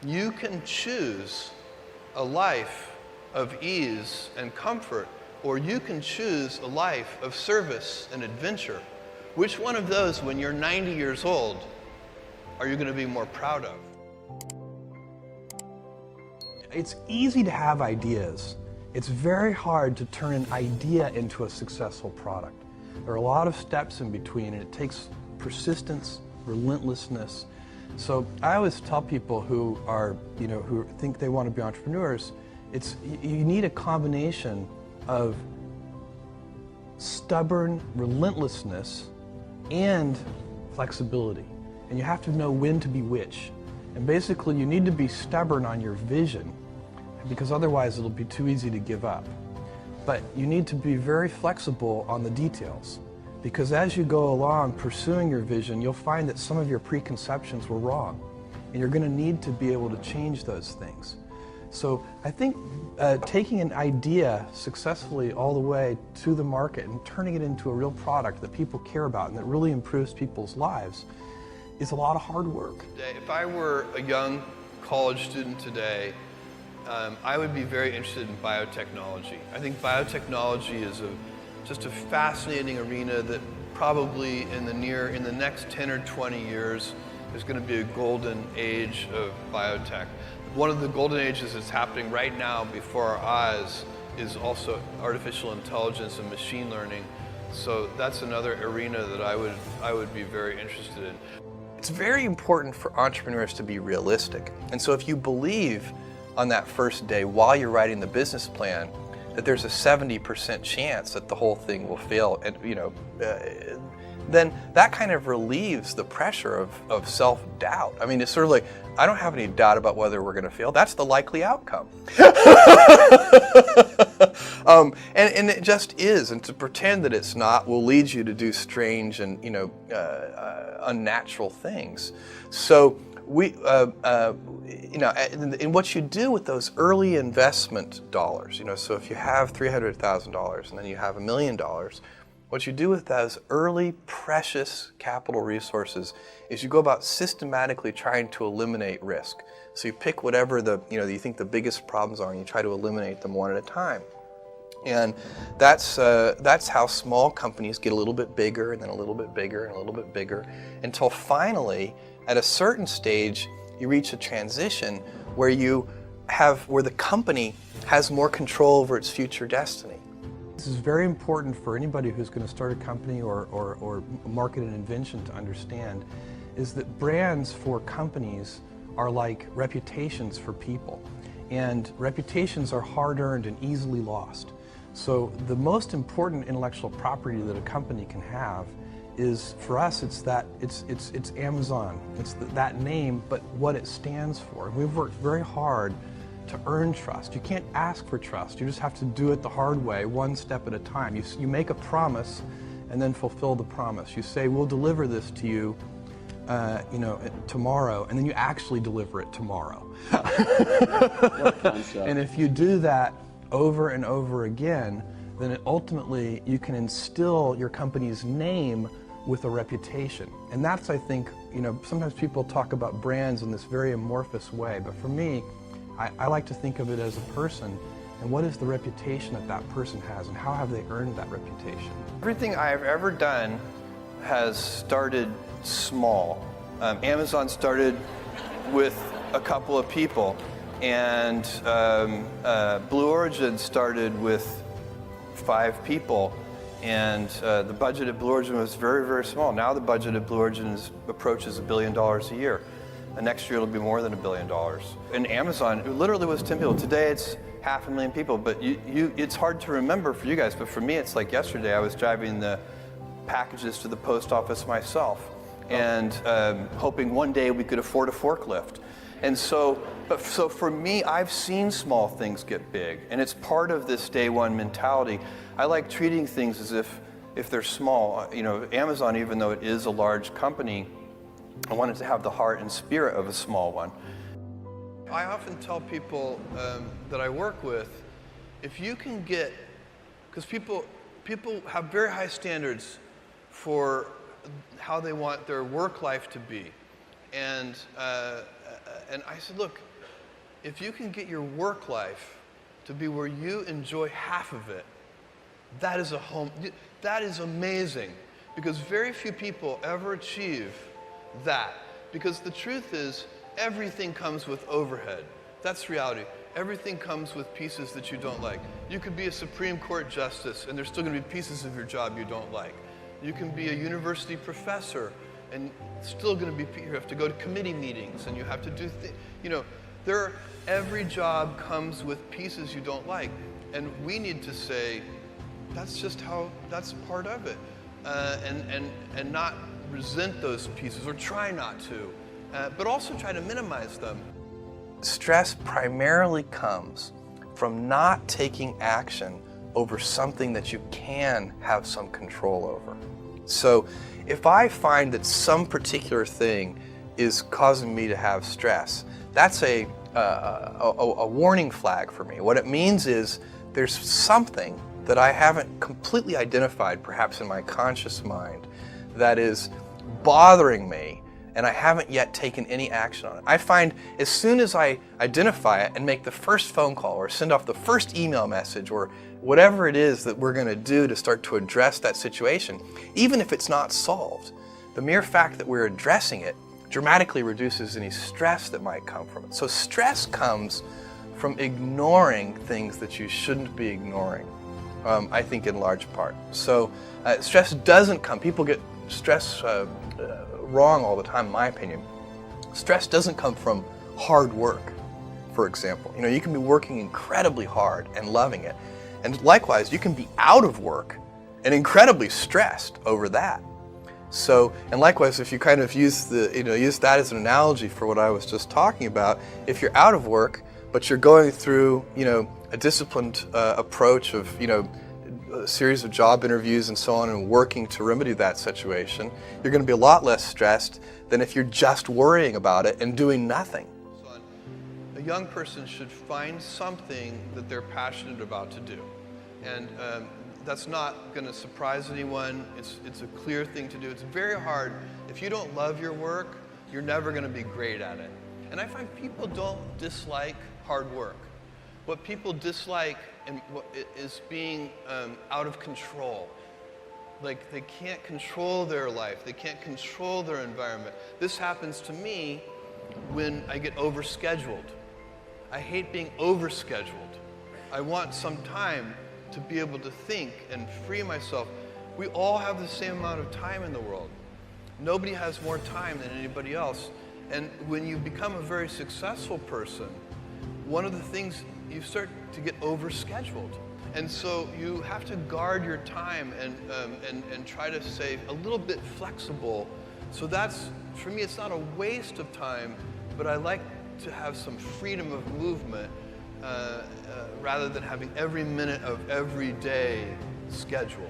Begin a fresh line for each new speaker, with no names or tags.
You can choose a life of ease and comfort, or you can choose a life of service and adventure. Which one of those, when you're 90 years old, are you going to be more proud of?
It's easy to have ideas. It's very hard to turn an idea into a successful product. There are a lot of steps in between, and it takes persistence, relentlessness. So I always tell people who are, who think they want to be entrepreneurs, you need a combination of stubborn relentlessness and flexibility. And you have to know when to be which. And basically you need to be stubborn on your vision, because otherwise it'll be too easy to give up. But you need to be very flexible on the details, because as you go along pursuing your vision, you'll find that some of your preconceptions were wrong, and you're going to need to be able to change those things. So I think taking an idea successfully all the way to the market and turning it into a real product that people care about and that really improves people's lives is a lot of hard work.
If I were a young college student today, I would be very interested in biotechnology. I think biotechnology is just a fascinating arena that probably in the next 10 or 20 years is going to be a golden age of biotech. One of the golden ages that's happening right now before our eyes is also artificial intelligence and machine learning. So that's another arena that I would be very interested in. It's very important for entrepreneurs to be realistic. And so if you believe on that first day while you're writing the business plan that there's a 70% chance that the whole thing will fail, and then that kind of relieves the pressure of self-doubt. I mean, it's sort of like, I don't have any doubt about whether we're going to fail. That's the likely outcome. And it just is. And to pretend that it's not will lead you to do strange and unnatural things. So and what you do with those early investment dollars, so if you have $300,000 and then you have $1 million, what you do with those early precious capital resources is you go about systematically trying to eliminate risk. So you pick whatever you think the biggest problems are and you try to eliminate them one at a time. And that's how small companies get a little bit bigger and then a little bit bigger and a little bit bigger until finally, at a certain stage, you reach a transition where the company has more control over its future destiny.
This is very important for anybody who's going to start a company or market an invention to understand, is that brands for companies are like reputations for people. And reputations are hard-earned and easily lost. So the most important intellectual property that a company can have is, for us, it's Amazon. It's that name, but what it stands for. And we've worked very hard to earn trust. You can't ask for trust. You just have to do it the hard way, one step at a time. You make a promise and then fulfill the promise. You say, we'll deliver this to you tomorrow, and then you actually deliver it tomorrow. And if you do that over and over again, then ultimately you can instill your company's name with a reputation. And that's, I think, sometimes people talk about brands in this very amorphous way, but for me, I like to think of it as a person, and what is the reputation that person has, and how have they earned that reputation?
Everything I've ever done has started small. Amazon started with a couple of people, and Blue Origin started with 5 people, and the budget at Blue Origin was very, very small. Now the budget at Blue Origin approaches $1 billion a year. And next year it'll be more than $1 billion. And Amazon, it literally was 10 people. Today it's 500,000 people, but it's hard to remember for you guys, but for me it's like yesterday I was driving the packages to the post office myself and hoping one day we could afford a forklift. And so for me, I've seen small things get big, and it's part of this day one mentality. I like treating things as if they're small. Amazon, even though it is a large company, I wanted to have the heart and spirit of a small one. I often tell people that I work with, if you can get, because people have very high standards for how they want their work life to be, and I said, look, if you can get your work life to be where you enjoy half of it, that is amazing, because very few people ever achieve that. Because the truth is, everything comes with overhead. That's reality. Everything comes with pieces that you don't like. You could be a Supreme Court justice, and there's still going to be pieces of your job you don't like. You can be a university professor, and still going to be, you have to go to committee meetings, and you have to do every job comes with pieces you don't like. And we need to say, that's part of it. And not resent those pieces, or try not to, but also try to minimize them. Stress primarily comes from not taking action over something that you can have some control over. So if I find that some particular thing is causing me to have stress, that's a warning flag for me. What it means is there's something that I haven't completely identified, perhaps in my conscious mind, that is bothering me, and I haven't yet taken any action on it. I find as soon as I identify it and make the first phone call or send off the first email message or whatever it is that we're going to do to start to address that situation, even if it's not solved, the mere fact that we're addressing it dramatically reduces any stress that might come from it. So stress comes from ignoring things that you shouldn't be ignoring, I think, in large part. So stress doesn't come, people get stress wrong all the time, in my opinion. Stress doesn't come from hard work, for example. You can be working incredibly hard and loving it. And likewise, you can be out of work and incredibly stressed over that. So, and likewise, if you kind of use that as an analogy for what I was just talking about, if you're out of work, but you're going through, a disciplined approach of, a series of job interviews and so on, and working to remedy that situation, you're going to be a lot less stressed than if you're just worrying about it and doing nothing. A young person should find something that they're passionate about to do. And that's not going to surprise anyone. It's a clear thing to do. It's very hard. If you don't love your work, you're never going to be great at it. And I find people don't dislike hard work. What people dislike is being out of control. Like, they can't control their life. They can't control their environment. This happens to me when I get overscheduled. I hate being overscheduled. I want some time to be able to think and free myself. We all have the same amount of time in the world. Nobody has more time than anybody else. And when you become a very successful person, one of the things, you start to get overscheduled. And so you have to guard your time and try to stay a little bit flexible. So that's, for me, it's not a waste of time, but I like to have some freedom of movement rather than having every minute of every day scheduled.